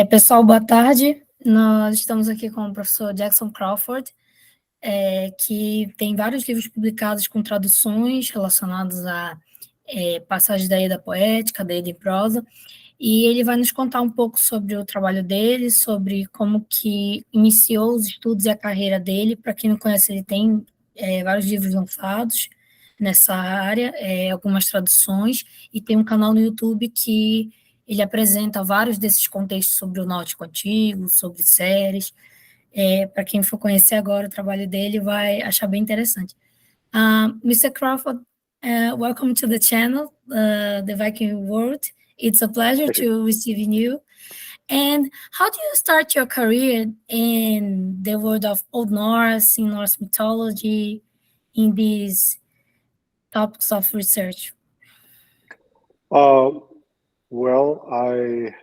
Pessoal, boa tarde. Nós estamos aqui com o professor Jackson Crawford, que tem vários livros publicados com traduções relacionados a passagens da Ilha Poética, da Ilha em prosa, e ele vai nos contar um pouco sobre o trabalho dele, sobre como que iniciou os estudos e a carreira dele. Para quem não conhece, ele tem vários livros lançados nessa área, algumas traduções, e tem um canal no YouTube que ele apresenta vários desses contextos sobre o Nórdico Antigo, sobre séries. Para quem for conhecer agora o trabalho dele, vai achar bem interessante. Mr. Crawford, welcome to the channel, the Viking World. It's a pleasure to receive you. And how do you start your career in the world of Old Norse, in Norse mythology, in these topics of research? Well, I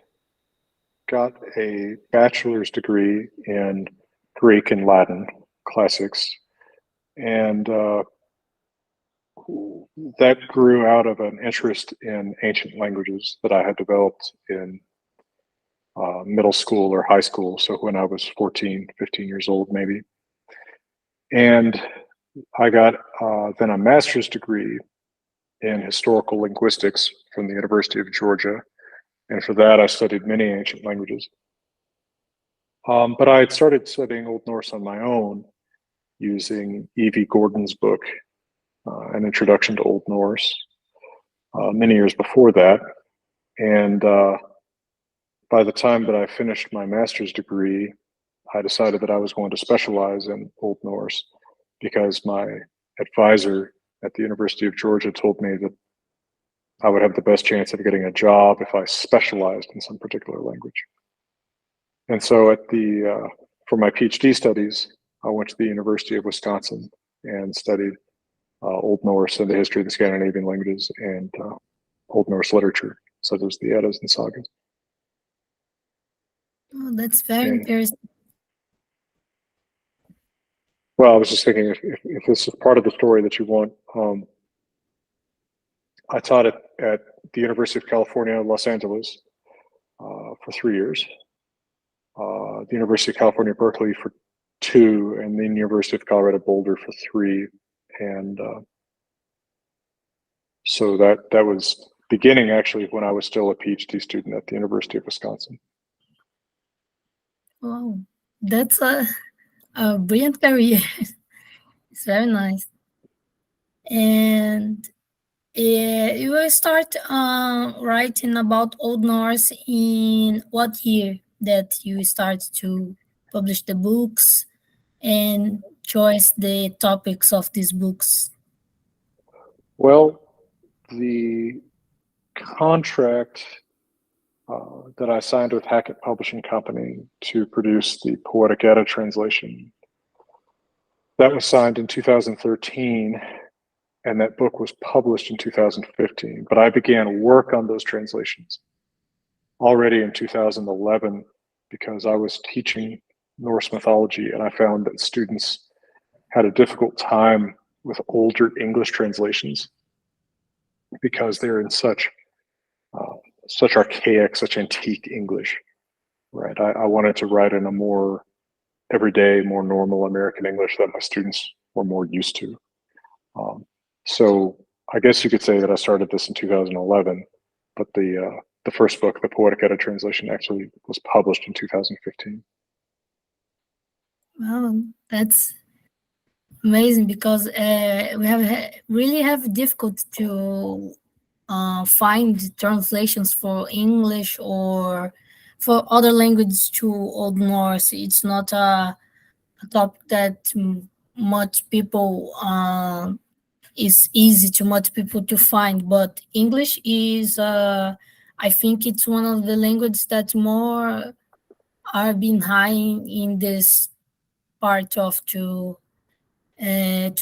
got a bachelor's degree in Greek and Latin classics, and that grew out of an interest in ancient languages that I had developed in middle school or high school, so when I was 14, 15 years old maybe. And I got then a master's degree in historical linguistics from the University of Georgia. And for that, I studied many ancient languages. But I had started studying Old Norse on my own using E.V. Gordon's book, An Introduction to Old Norse, many years before that. And by the time that I finished my master's degree, I decided that I was going to specialize in Old Norse because my advisor at the University of Georgia told me that I would have the best chance of getting a job if I specialized in some particular language. And so for my PhD studies, I went to the University of Wisconsin and studied Old Norse and the history of the Scandinavian languages and Old Norse literature, such as the Eddas and Sagas. Oh, that's very interesting. Well, I was just thinking if this is part of the story that you want, I taught at the University of California, Los Angeles for 3 years, the University of California, Berkeley for 2, and the University of Colorado Boulder for 3. And so that was beginning actually when I was still a PhD student at the University of Wisconsin. Wow, that's a brilliant career. It's very nice. And you will start writing about Old Norse in what year that you start to publish the books and choose the topics of these books? Well, the contract that I signed with Hackett Publishing Company to produce the Poetic translation, that was signed in 2013, and that book was published in 2015. But I began work on those translations already in 2011 because I was teaching Norse mythology, and I found that students had a difficult time with older English translations because they're in such archaic, such antique English, right? I wanted to write in a more everyday, more normal American English that my students were more used to. So I guess you could say that I started this in 2011, but the first book, the Poetic translation, actually was published in 2015. Well, that's amazing because we really have difficult to find translations for English or for other languages to Old Norse. It's not a topic that much people is easy to much people to find, but English is I think it's one of the languages that more are behind in this part of to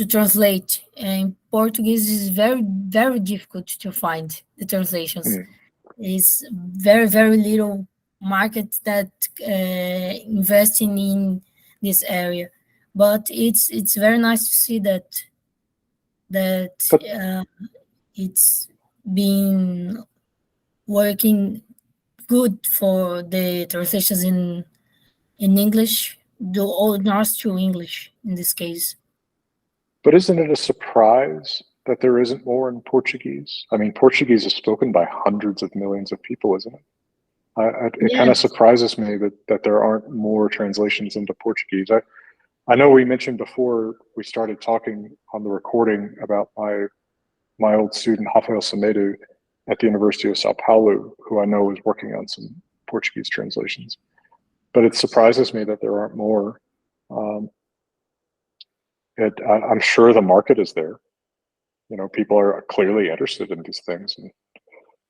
translate. And Portuguese is very, very difficult to find the translations. It's very, very little market that investing in this area. But it's very nice to see that it's been working good for the translations in English, the Old Norse to English in this case. But isn't it a surprise that there isn't more in Portuguese? I mean, Portuguese is spoken by hundreds of millions of people, isn't it? It kind of Yes, surprises me that there aren't more translations into Portuguese. I know we mentioned before we started talking on the recording about my old student Rafael Semedo at the University of Sao Paulo, who I know is working on some Portuguese translations. But it surprises me that there aren't more. I'm sure the market is there. You know, people are clearly interested in these things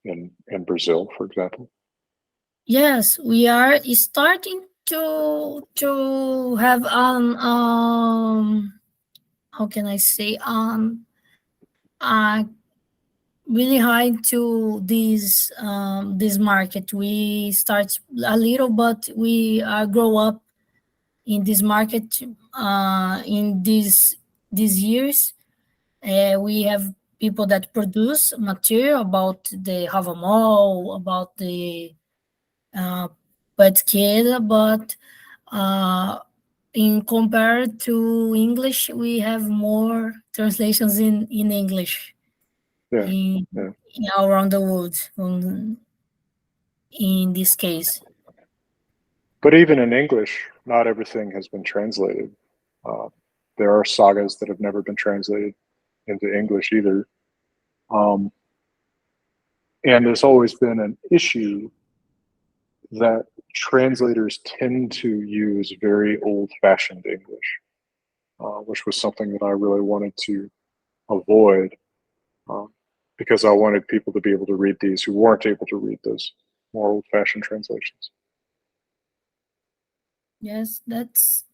in Brazil, for example. yes, we are starting to have how can I say uh really high to this market. We start a little, but we grow up in this market in these years. We have people that produce material about the Havamol, about the uh, Poetic, but uh, in compared to English, we have more translations in English Yeah, in, yeah. around the world in this case. But even in English, not everything has been translated. Uh, there are sagas that have never been translated into English either. Um, and there's always been an issue that translators tend to use very old-fashioned English, which was something that I really wanted to avoid, um, because I wanted people to be able to read these who weren't able to read those more old-fashioned translations. Yes, that's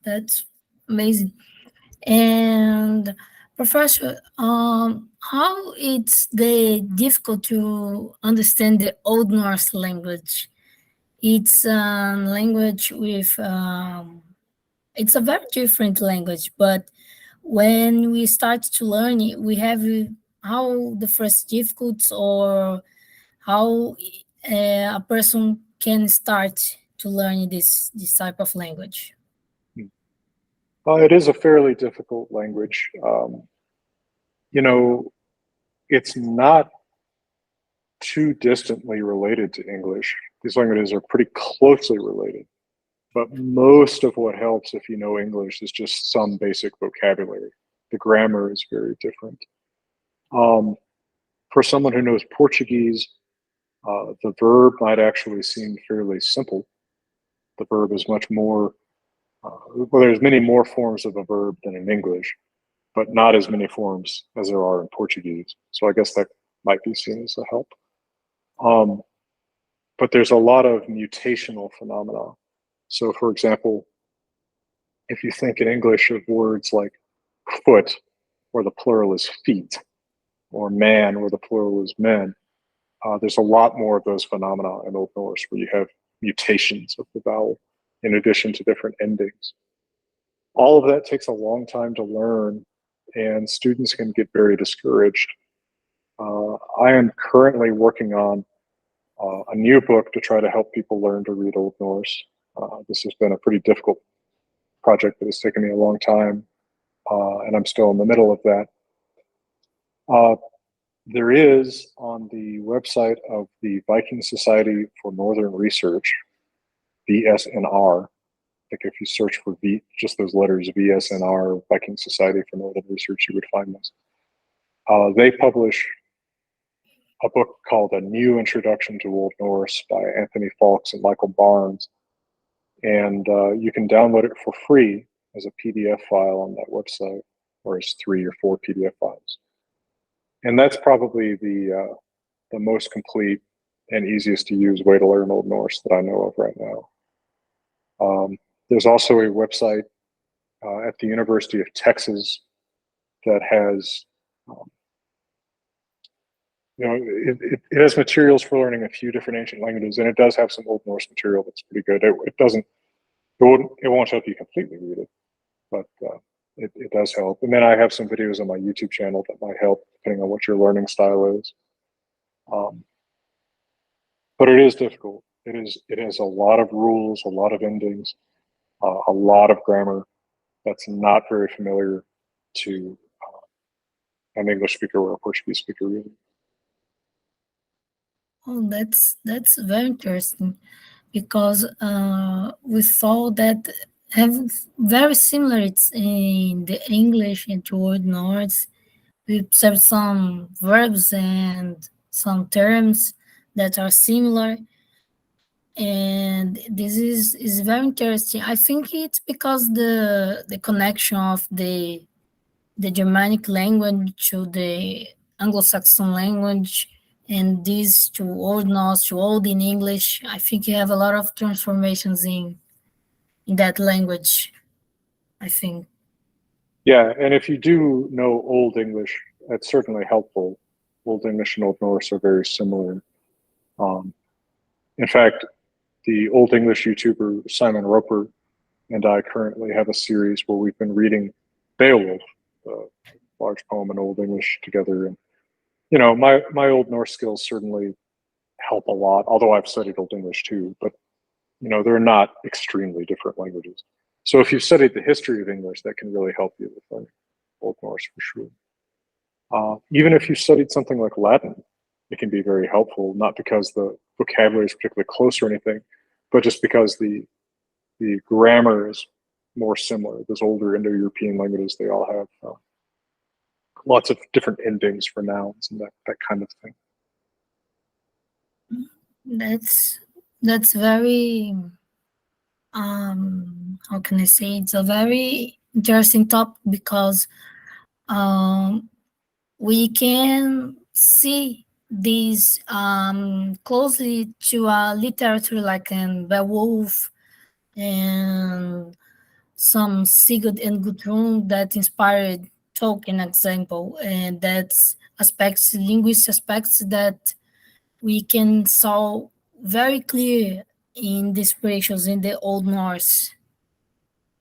amazing. And Professor, how it's the difficult to understand the Old Norse language? It's a language with it's a very different language, but when we start to learn it, we have how the first difficulties or how a person can start to learn this type of language. It is a fairly difficult language. You know, it's not too distantly related to English. These languages are pretty closely related, but most of what helps if you know English is just some basic vocabulary. The grammar is very different. Um, for someone who knows Portuguese, the verb might actually seem fairly simple. The verb is much more, well, there's many more forms of a verb than in English, but not as many forms as there are in Portuguese. So I guess that might be seen as a help. Um, but there's a lot of mutational phenomena. So for example, if you think in English of words like foot, where the plural is feet, or man, where the plural is men, there's a lot more of those phenomena in Old Norse where you have mutations of the vowel in addition to different endings. All of that takes a long time to learn, and students can get very discouraged. I am currently working on a new book to try to help people learn to read Old Norse. This has been a pretty difficult project that has taken me a long time, and I'm still in the middle of that. There is on the website of the Viking Society for Northern Research, VSNR. I think if you search for just those letters, VSNR, Viking Society for Northern Research, you would find this. They publish a book called A New Introduction to Old Norse by Anthony Fawkes and Michael Barnes. And you can download it for free as a PDF file on that website, or as 3 or 4 PDF files. And that's probably the most complete and easiest to use way to learn Old Norse that I know of right now. There's also a website at the University of Texas that has, it has materials for learning a few different ancient languages, and it does have some Old Norse material that's pretty good. It won't help you completely read it, but it does help. And then I have some videos on my YouTube channel that might help depending on what your learning style is. But it is difficult. It has a lot of rules, a lot of endings, a lot of grammar that's not very familiar to an English speaker or a Portuguese speaker, really. Oh, that's very interesting because we saw that have very similar it's in the English and toward Norse. We observed some verbs and some terms that are similar, and this is very interesting. I think it's because the connection of the Germanic language to the Anglo-Saxon language, and this to Old Norse to Old in English. I think you have a lot of transformations in that language, I think. Yeah, and if you do know Old English, that's certainly helpful. Old English and Old Norse are very similar. Um, in fact, the Old English YouTuber Simon Roper and I currently have a series where we've been reading Beowulf, a large poem in Old English together. And my Old Norse skills certainly help a lot, although I've studied Old English too, but they're not extremely different languages. So if you've studied the history of English, that can really help you with Old Norse for sure. Even if you studied something like Latin, it can be very helpful, not because the vocabulary is particularly close or anything, but just because the grammar is more similar. Those older Indo-European languages, they all have lots of different endings for nouns and that kind of thing. That's very how can I say, it's a very interesting topic because um we can see these closely to a literature like in Beowulf and some Sigurd and Gudrun that inspired Tolkien example, and that's aspects, linguistic aspects that we can saw very clear in the inspirations in the Old Norse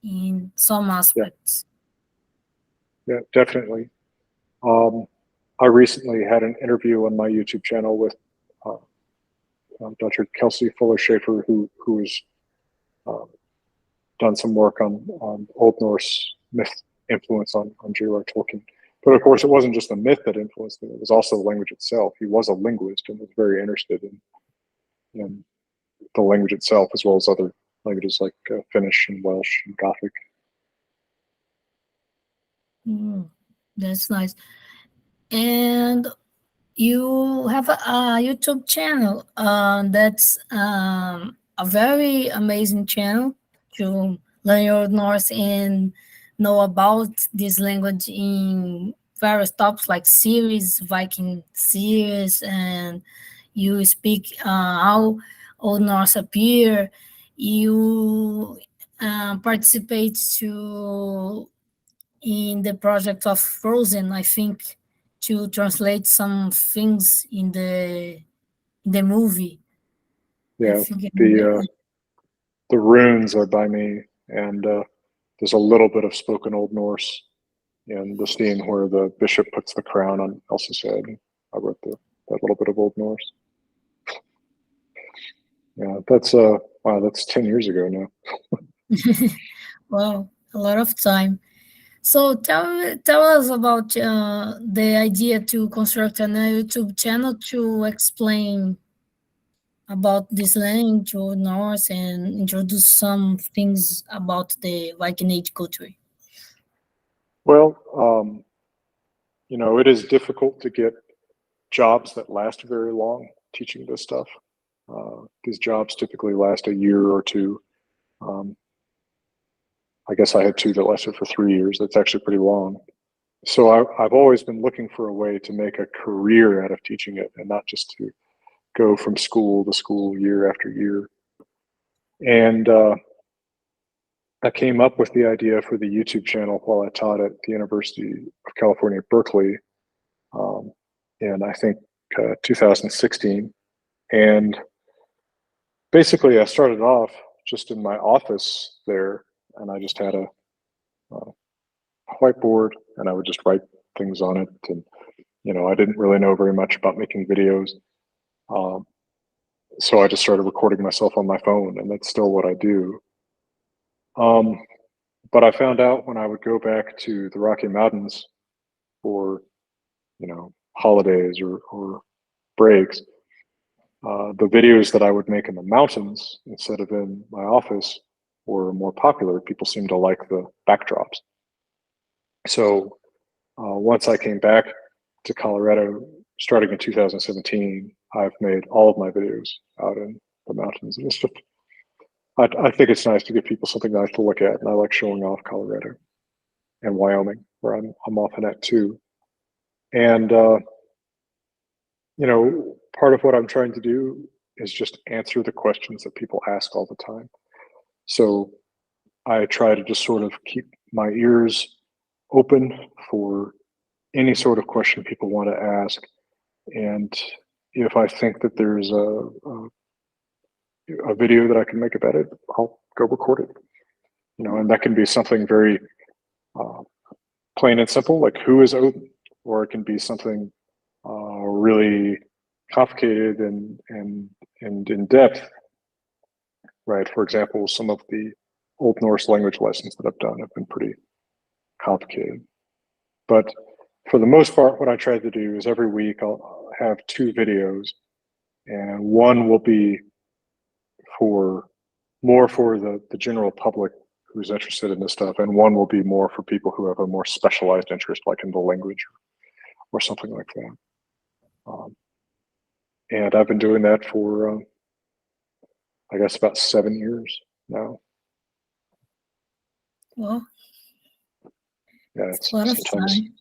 in some Yeah, aspects. yeah, definitely. I recently had an interview on my YouTube channel with uh, Dr. Kelsey Fuller Schaefer, who has uh, done some work on Old Norse myth influence on J.R.R. Tolkien. But of course, it wasn't just the myth that influenced him; it was also the language itself. He was a linguist and was very interested in the language itself, as well as other languages like Finnish and Welsh and Gothic. Mm, that's nice. And you have a YouTube channel that's a very amazing channel to learn your Norse and know about this language in various topics like series, Viking series, and you speak how Old Norse appear. You participate to in the project of Frozen, I think, to translate some things in the movie. I Yeah, think the runes are by me, and there's a little bit of spoken Old Norse in the scene where the bishop puts the crown on Elsa's head. I wrote that little bit of Old Norse. Yeah, that's wow, that's 10 years ago now. wow, a lot of time. So tell us about the idea to construct a YouTube channel to explain about this language or Norse and introduce some things about the Viking Age culture. Well, it is difficult to get jobs that last very long teaching this stuff. These jobs typically last a year or two. Um, I guess I had two that lasted for 3 years. That's actually pretty long. So I've always been looking for a way to make a career out of teaching it and not just to go from school to school year after year. And I came up with the idea for the YouTube channel while I taught at the University of California, Berkeley, um, in I think 2016. And basically, I started off just in my office there, and I just had a whiteboard, and I would just write things on it. And I didn't really know very much about making videos. Um, so I just started recording myself on my phone, and that's still what I do. But I found out when I would go back to the Rocky Mountains for, holidays or breaks, the videos that I would make in the mountains instead of in my office were more popular. People seemed to like the backdrops. So once I came back to Colorado, starting in 2017, I've made all of my videos out in the mountains. And it's just, I think it's nice to give people something nice to look at. And I like showing off Colorado and Wyoming, where I'm often at too. And, part of what I'm trying to do is just answer the questions that people ask all the time. So I try to just sort of keep my ears open for any sort of question people want to ask. And if I think that there's a video that I can make about it, I'll go record it. And that can be something very plain and simple, like who is Odin, or it can be something really complicated and in depth, right? For example, some of the Old Norse language lessons that I've done have been pretty complicated. But for the most part, what I try to do is every week I'll have 2 videos, and one will be more for the general public who's interested in this stuff, and one will be more for people who have a more specialized interest, like in the language or something like that. And I've been doing that for, I guess, about 7 years now. Well, yeah, it's a lot of sometimes, time.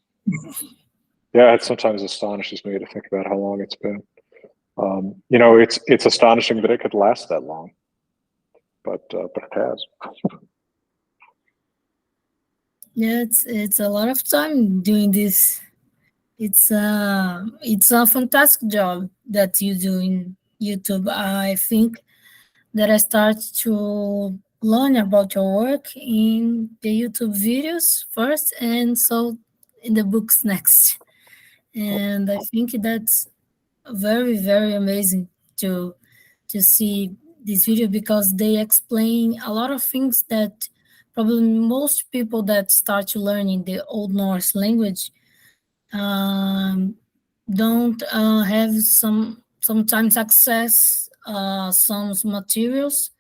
yeah, it sometimes astonishes me to think about how long it's been. It's astonishing that it could last that long, but it has. Yeah, it's a lot of time doing this. It's a fantastic job that you do in YouTube. I think that I start to learn about your work in the YouTube videos first, and so in the books next. And I think that's very, very amazing to see this video, because they explain a lot of things that probably most people that start to learning the Old Norse language don't have sometimes access some materials,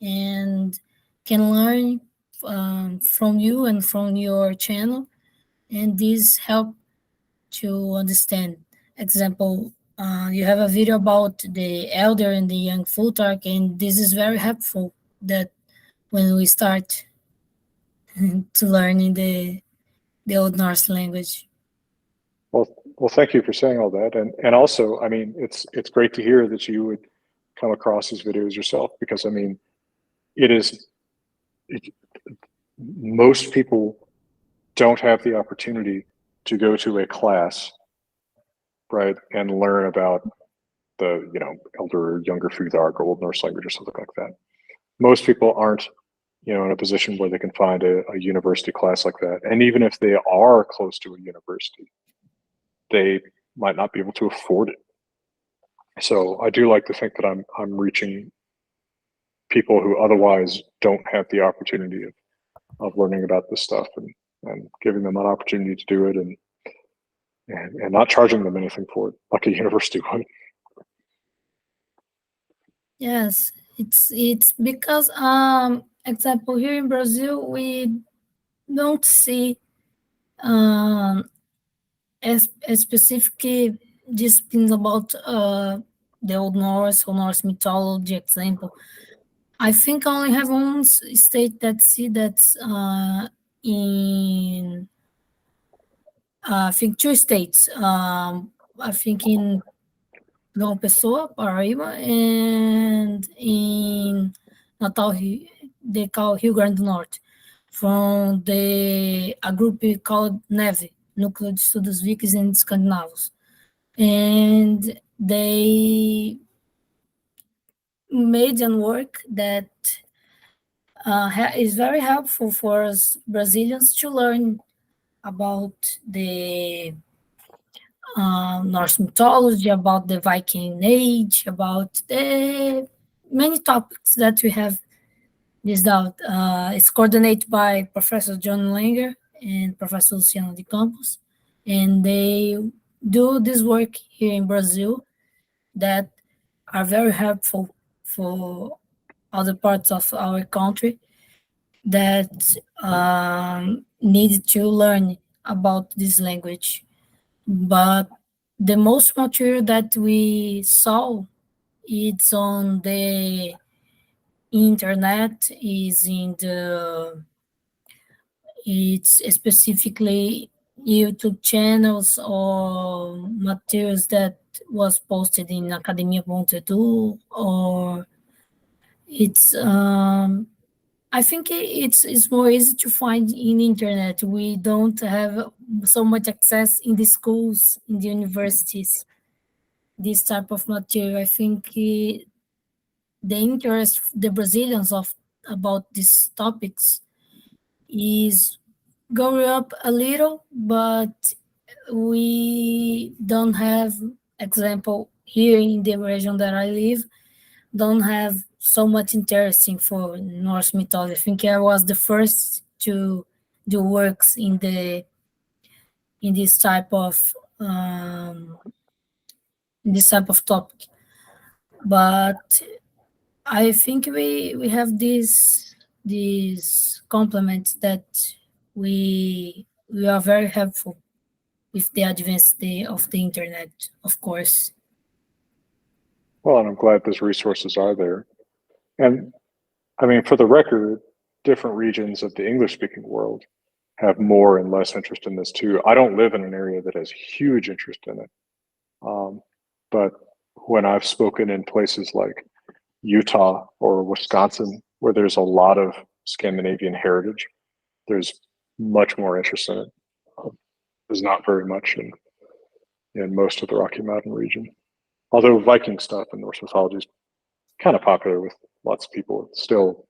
and can learn from you and from your channel, and this help to understand. Example, you have a video about the elder and the young Futhark, and this is very helpful that when we start to learning the Old Norse language. Well, thank you for saying all that, and also, I mean, it's great to hear that you would come across these videos yourself, because I mean, most people don't have the opportunity to go to a class, right, and learn about the elder or younger Futhark or Old Norse language or something like that. Most people aren't in a position where they can find a university class like that, and even if they are close to a university, they might not be able to afford it. So I do like to think that I'm reaching people who otherwise don't have the opportunity of learning about this stuff, and giving them an opportunity to do it, and not charging them anything for it, like a university would. Yes, it's because example, here in Brazil we don't see a specific disciplines about the Old Norse or Norse mythology. Example, I think I only have one state that see that's in I think 2 states. I think in João Pessoa, Paraíba, and in Natal, they call Rio Grande do Norte, from a group called NEV, Núcleo de Estudos Vikings and Scandinavos. And they made an work that is very helpful for us Brazilians to learn about the Norse mythology, about the Viking Age, about the many topics that we have this out. It's coordinated by Professor John Langer and Professor Luciano de Campos, and they do this work here in Brazil that are very helpful for other parts of our country that need to learn about this language. But the most material that we saw, it's on the internet, is in the, it's specifically YouTube channels or materials that was posted in academia.edu, or it's I think it's more easy to find in internet. We don't have so much access in the schools, in the universities, this type of material. I think the interest the Brazilians of about these topics is going up a little, but we don't have example here in the region that I live, don't have so much interesting for Norse mythology. I think I was the first to do works in this type of in this type of topic. But I think we have these complements that we are very helpful with the advance of the internet, of course. Well, and I'm glad those resources are there. And I mean, for the record, different regions of the English-speaking world have more and less interest in this too. I don't live in an area that has huge interest in it. But when I've spoken in places like Utah or Wisconsin, where there's a lot of Scandinavian heritage, there's much more interest in it. There's not very much in most of the Rocky Mountain region. Although Viking stuff and Norse mythology is kind of popular with lots of people, it's still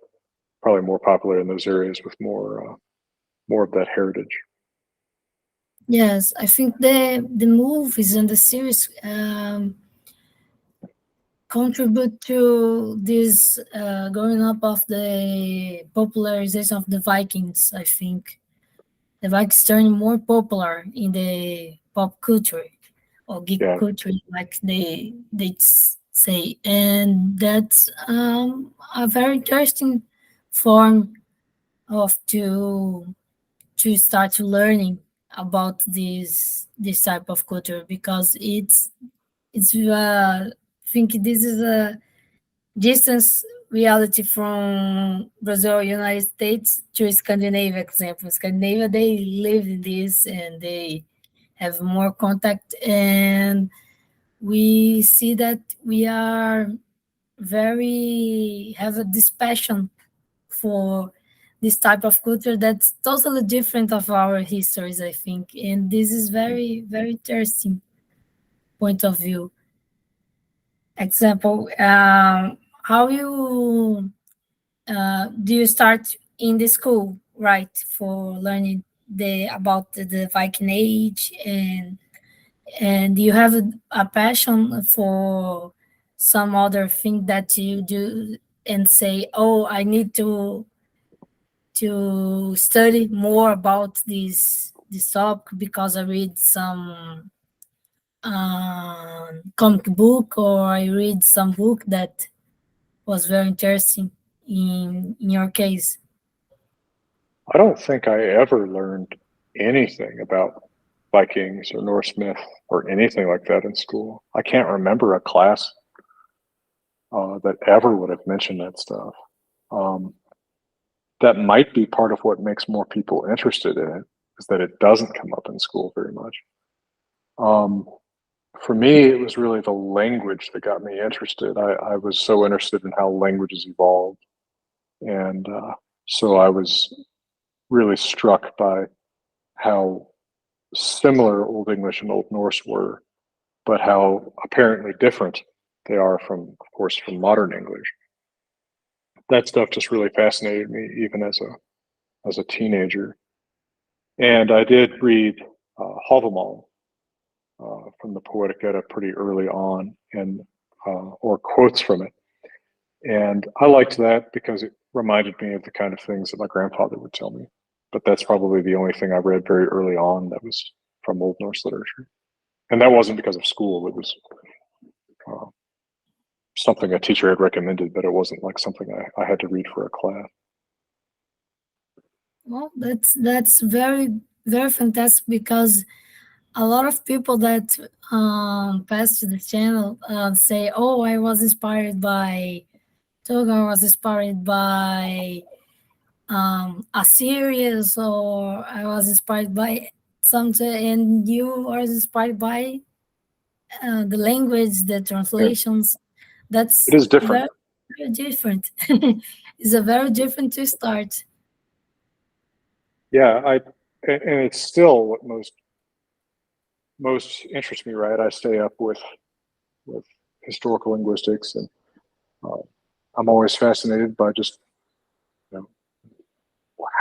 probably more popular in those areas with more of that heritage. Yes, I think the movies and the series contribute to this going up of the popularization of the Vikings. I think the Vikings turn more popular in the pop culture or geek culture, like they say, and that's a very interesting form of to start learning about this type of culture, because it's I think this is a distance reality from Brazil, United States to Scandinavia. Example, Scandinavia, they live in this and they have more contact, and we see that we are very have a this passion for this type of culture that's totally different of our histories, I think, and this is very interesting point of view. Example, how you do you start in the school, right, for learning the about the Viking Age, and you have a passion for some other thing that you do and say, oh, I need to study more about this topic because I read some comic book, or I read some book that was very interesting in your case. I don't think I ever learned anything about Vikings or Norse myth or anything like that in school. I can't remember a class that ever would have mentioned that stuff. That might be part of what makes more people interested in it, is that it doesn't come up in school very much. For me, it was really the language that got me interested. I was so interested in how languages evolved. And so I was really struck by how similar Old English and Old Norse were, but how apparently different they are from, of course, from modern English. That stuff just really fascinated me, even as a teenager. And I did read Havamal, from the Poetic Edda pretty early on, and or quotes from it. And I liked that because it reminded me of the kind of things that my grandfather would tell me. But that's probably the only thing I read very early on that was from Old Norse literature. And that wasn't because of school. It was uh, something a teacher had recommended, but it wasn't like something I had to read for a class. Well, that's very, very fantastic, because a lot of people that pass to the channel say, "Oh, I was inspired by Toga, I was inspired by a series, or I was inspired by something," and you are inspired by the language, the Yeah, translations. it That's is different. very, very different. It's a very different to start. Yeah, and it's still what most interests me. Right, I stay up with historical linguistics, and uh, I'm always fascinated by just you know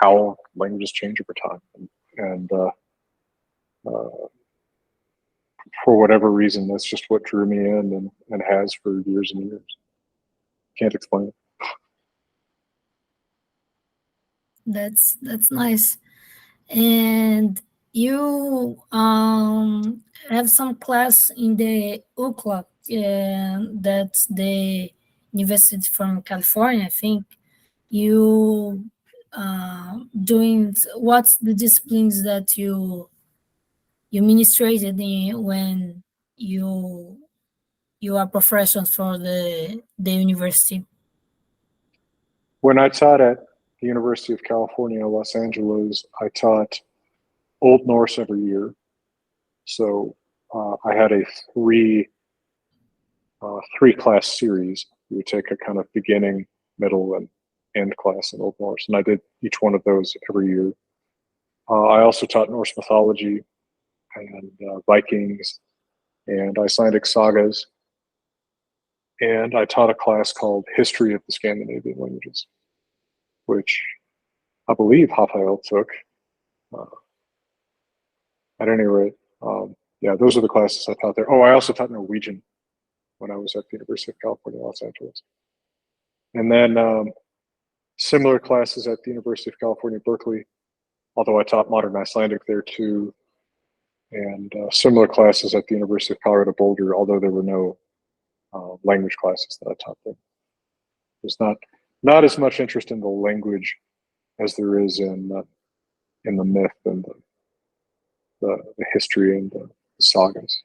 how languages change over time, and uh, for whatever reason, that's just what drew me in, and has for years and years. Can't explain it. That's nice. And you have some class in the UCLA, that's the University from California, I think. You doing, what's the disciplines that you ministrated in when you you are professor for the university? When I taught at the University of California, Los Angeles, I taught Old Norse every year. So I had a three class series. We would take a kind of beginning, middle, and end class in Old Norse, and I did each one of those every year. I also taught Norse mythology and Vikings and Icelandic sagas, and I taught a class called History of the Scandinavian Languages, which I believe Rafael took. Uh, at any rate, yeah, those are the classes I taught there. Oh, I also taught Norwegian when I was at the University of California, Los Angeles. And then similar classes at the University of California, Berkeley, although I taught modern Icelandic there too, and similar classes at the University of Colorado Boulder, although there were no language classes that I taught there. There's not as much interest in the language as there is in the myth and the history and the sagas.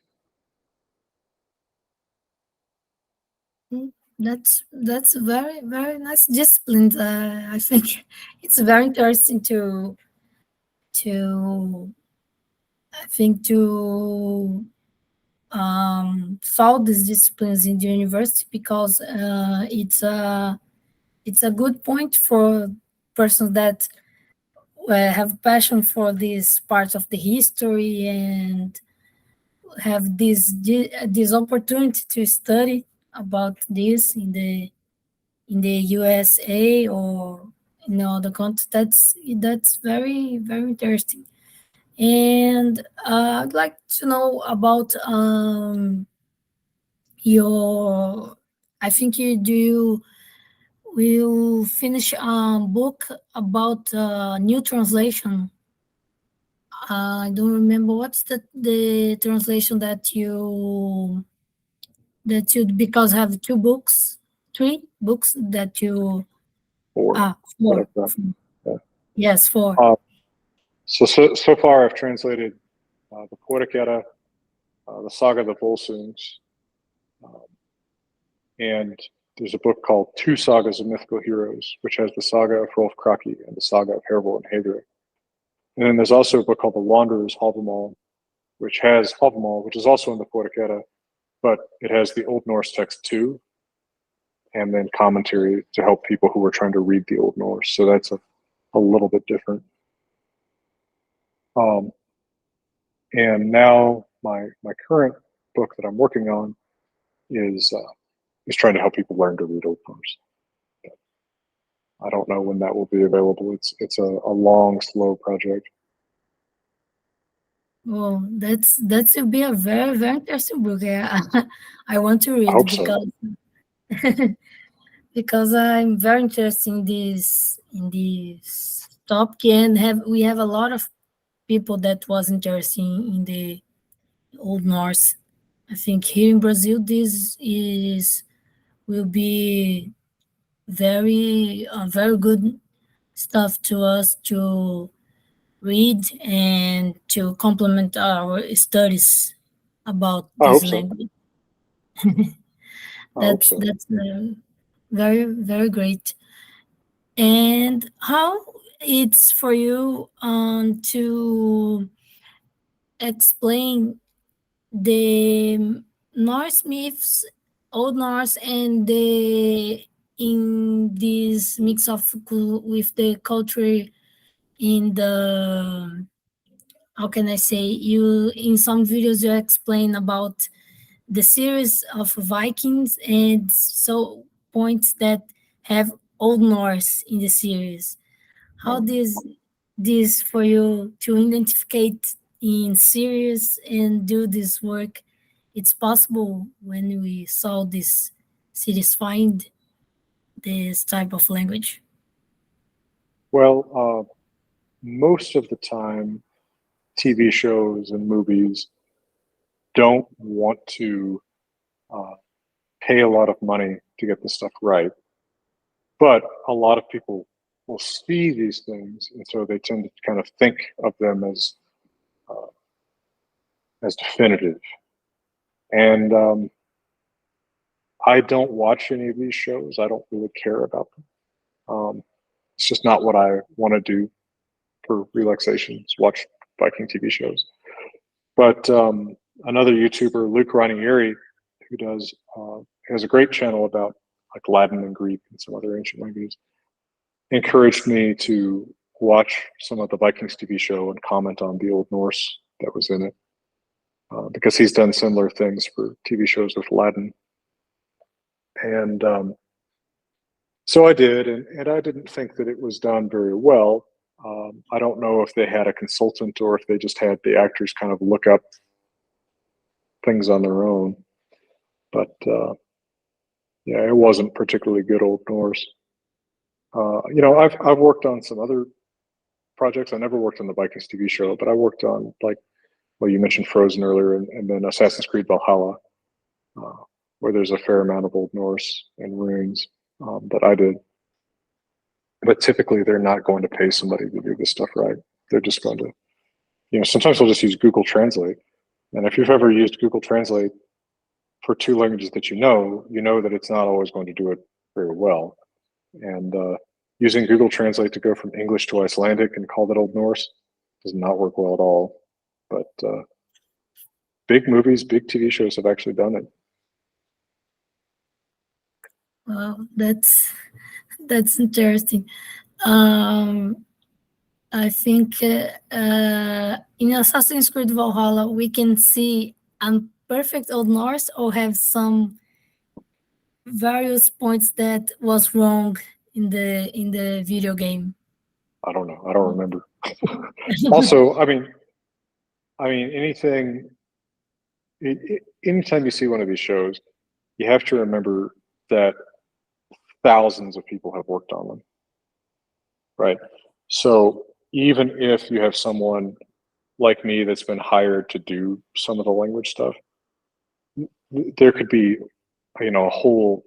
Mm, that's very, very nice discipline. I think it's very interesting to I think to follow these disciplines in the university, because it's a good point for persons that have passion for this part of the history, and have this opportunity to study about this in the USA or in other countries. That's very, very interesting. And I'd like to know about your. I think you do. Will finish a book about new translation. I don't remember what's the translation that you, because have two books, three books that you Or four. whatever. Yeah. Yes, four. Uh, so far, I've translated the Poetic Edda, the Saga of the Volsungs, um, and there's a book called Two Sagas of Mythical Heroes, which has the saga of Rolf Kraki and the saga of Herval and Haedre. And then there's also a book called The Wanderer's Havamal, which has Havamal, which is also in the Poetic Edda, but it has the Old Norse text too, and then commentary to help people who are trying to read the Old Norse. So that's a little bit different. Um, and now my current book that I'm working on is trying to help people learn to read Old Norse. I don't know when that will be available. It's a long, slow project. Well, that will be a very very interesting book. Yeah, I want to I read hope so. because because I'm very interested in this topic, and have we have a lot of people that was interested in the Old Norse. I think here in Brazil, this is will be very good stuff to us to read and to complement our studies about I this hope so. language. I hope so. That's very very great. And how it's for you to explain the Norse myths, Old Norse, and the in this mix of with the culture in the, how can I say, you in some videos you explain about the series of Vikings and so points that have Old Norse in the series. How Um, this for you to identify in series and do this work? It's possible when we saw this series find this type of language. well, most of the time, TV shows and movies don't want to uh, pay a lot of money to get this stuff right. But a lot of people will see these things, and so they tend to kind of think of them uh, as definitive. And I don't watch any of these shows. I don't really care about them. It's just not what I want to do for relaxation. Is watch Viking TV shows. But another YouTuber, Luke Ranieri, who does has a great channel about like Latin and Greek and some other ancient languages, encouraged me to watch some of the Vikings TV show and comment on the Old Norse that was in it, because he's done similar things for TV shows with Latin. And so I did, and I didn't think that it was done very well. I don't know if they had a consultant or if they just had the actors kind of look up things on their own. But yeah, it wasn't particularly good Old Norse. I've worked on some other projects. I never worked on the Vikings TV show, but I worked on, like, well, you mentioned Frozen earlier, and then Assassin's Creed Valhalla, uh, where there's a fair amount of Old Norse and runes that I did. But typically, they're not going to pay somebody to do this stuff right. They're just going to, sometimes they'll just use Google Translate. And if you've ever used Google Translate for two languages that you know that it's not always going to do it very well. And using Google Translate to go from English to Icelandic and call that Old Norse does not work well at all. But big movies, big TV shows have actually done it. Well, that's interesting. Um, I think in Assassin's Creed Valhalla we can see a perfect Old Norse or have some various points that was wrong in the video game. I don't know. I don't remember. Also, I mean, anytime you see one of these shows, you have to remember that thousands of people have worked on them, right? So even if you have someone like me that's been hired to do some of the language stuff, there could be, a whole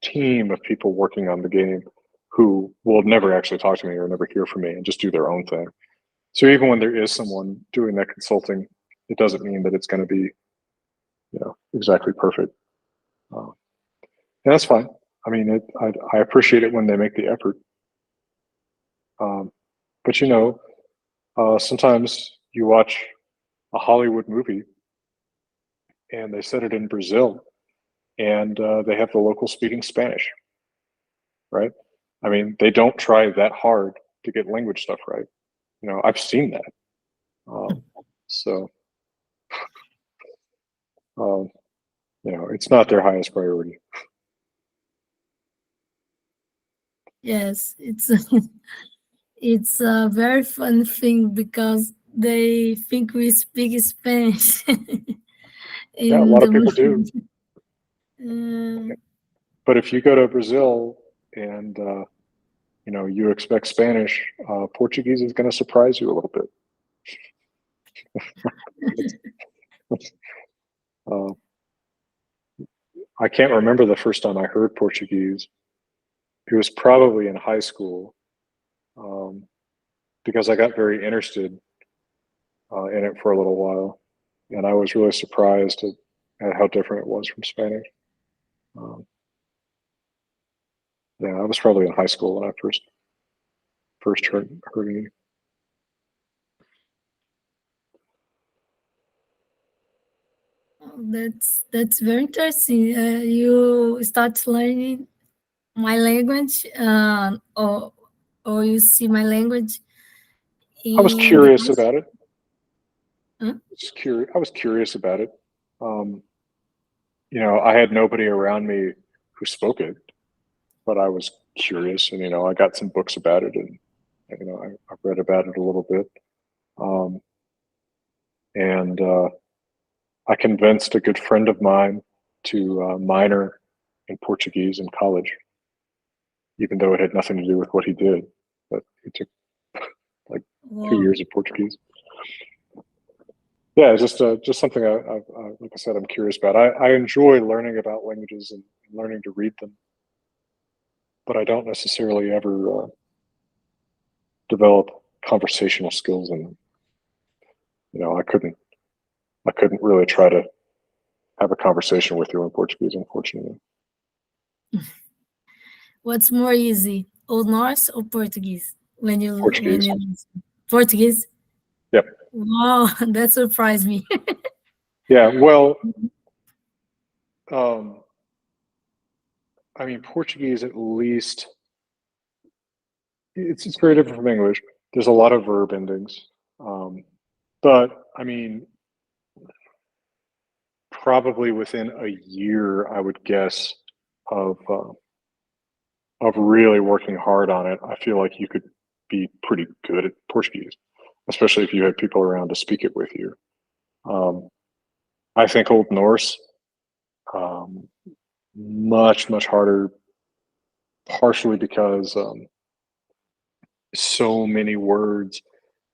team of people working on the game who will never actually talk to me or never hear from me and just do their own thing. So even when there is someone doing that consulting, it doesn't mean that it's going to be, exactly perfect. Uh, and that's fine. I mean, I appreciate it when they make the effort. Um, but sometimes you watch a Hollywood movie and they set it in Brazil, and they have the local speaking Spanish, right? I mean, they don't try that hard to get language stuff right. I've seen that. So, um, it's not their highest priority. Yes, it's it's a very fun thing because they think we speak Spanish. Yeah, a in lot the of people do. But if you go to Brazil and you expect Spanish, Portuguese is going to surprise you a little bit. uh, I can't remember the first time I heard Portuguese. It was probably in high school, because I got very interested in it for a little while, and I was really surprised at how different it was from Spanish. Yeah, I was probably in high school when I first heard it. That's very interesting. You start learning my language, or you see my language I was in the curious class. about it. Huh? I was curious about it. I had nobody around me who spoke it, but I was curious, and I got some books about it, and I read about it a little bit, and I convinced a good friend of mine to minor in Portuguese in college, even though it had nothing to do with what he did. But he took like Wow. 2 years of Portuguese. Yeah, it's just something like I said, I'm curious about. I enjoy learning about languages and learning to read them, but I don't necessarily ever develop conversational skills in them. I couldn't really try to have a conversation with you in Portuguese, unfortunately. What's more easy, Old Norse or Portuguese? When Portuguese. you Portuguese? Yep. Wow, that surprised me. Yeah. Well, I mean, Portuguese at least it's very different from English. There's a lot of verb endings, but I mean, probably within a year, I would guess of really working hard on it, I feel like you could be pretty good at Portuguese, especially if you had people around to speak it with you. I think Old Norse, um, much harder, partially because so many words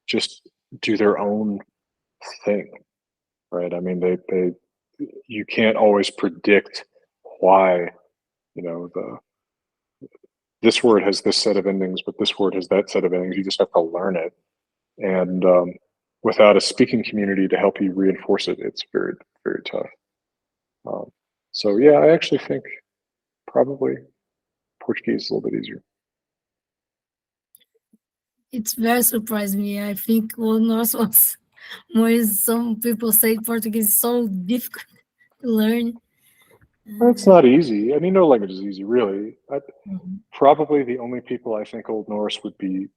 just do their own thing, right? I mean, they you can't always predict why the this word has this set of endings, but this word has that set of endings. You just have to learn it, and without a speaking community to help you reinforce it, it's very tough. Um, so yeah, I actually think probably Portuguese is a little bit easier. It's very surprised me. I think Old Norse was more. Some people say Portuguese is so difficult to learn. It's not easy. I mean, no language is easy, really. Mhm. Probably the only people I think Old Norse would be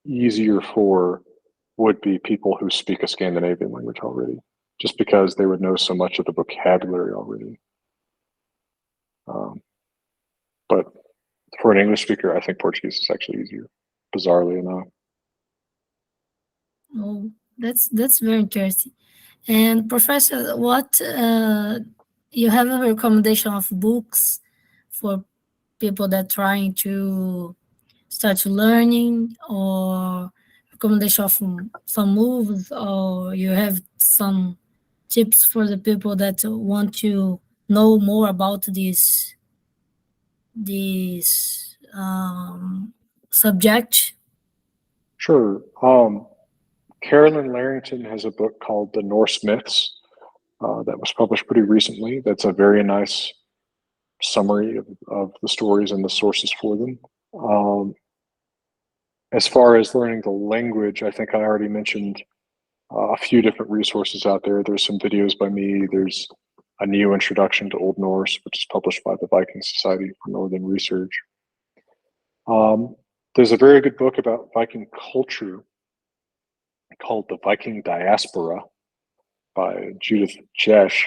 easier for would be people who speak a Scandinavian language already, just because they would know so much of the vocabulary already. But for an English speaker, I think Portuguese is actually easier, bizarrely enough. Oh, that's very interesting. And Professor, what you have a recommendation of books for people that trying to start learning, or recommendation of some movies, or you have some tips for the people that want to know more about this subject? Sure. Carolyn Larrington has a book called The Norse Myths that was published pretty recently. That's a very nice summary of the stories and the sources for them. As far as learning the language, I think I already mentioned a few different resources out there. There's some videos by me. There's a new introduction to Old Norse, which is published by the Viking Society for Northern Research. There's a very good book about Viking culture called The Viking Diaspora by Judith Jesch.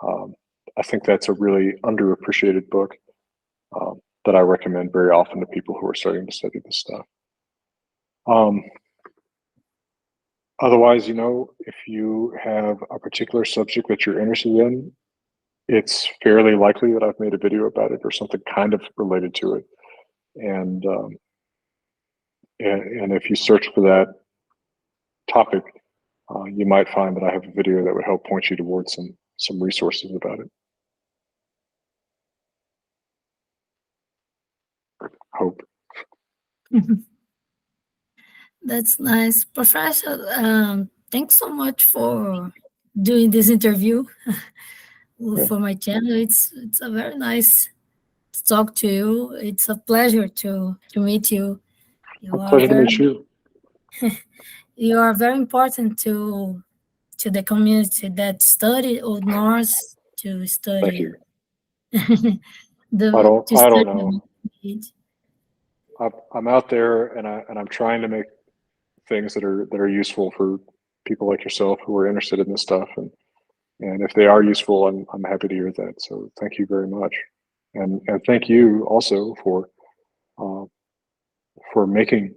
I think that's a really underappreciated book that I recommend very often to people who are starting to study this stuff. Otherwise, if you have a particular subject that you're interested in, it's fairly likely that I've made a video about it or something kind of related to it. And if you search for that topic, you might find that I have a video that would help point you towards some resources about it. Hope. That's nice. Professor, thanks so much for doing this interview for my channel. It's a very nice to talk to you. It's a pleasure to meet you. A pleasure to meet you. You are very important to the community that study Old Norse, to Thank study you. the I don't know. language. I'm out there and I'm trying to make things that are useful for people like yourself who are interested in this stuff, and if they are useful, I'm happy to hear that. So thank you very much, and thank you also for making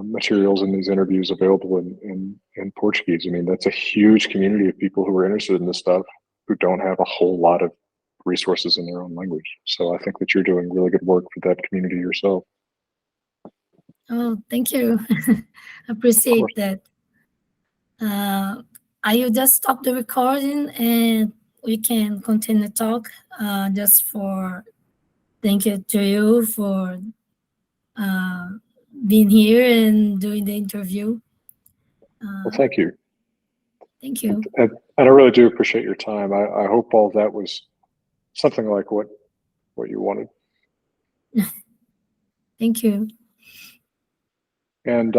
materials in these interviews available in Portuguese. I mean, that's a huge community of people who are interested in this stuff who don't have a whole lot of resources in their own language. So I think that you're doing really good work for that community yourself. Oh, thank you. Appreciate that. I will just stop the recording and we can continue talk. Just for thank you to you for being here and doing the interview. Well, thank you. Thank you. And I really do appreciate your time. I hope all that was something like what you wanted. Thank you. And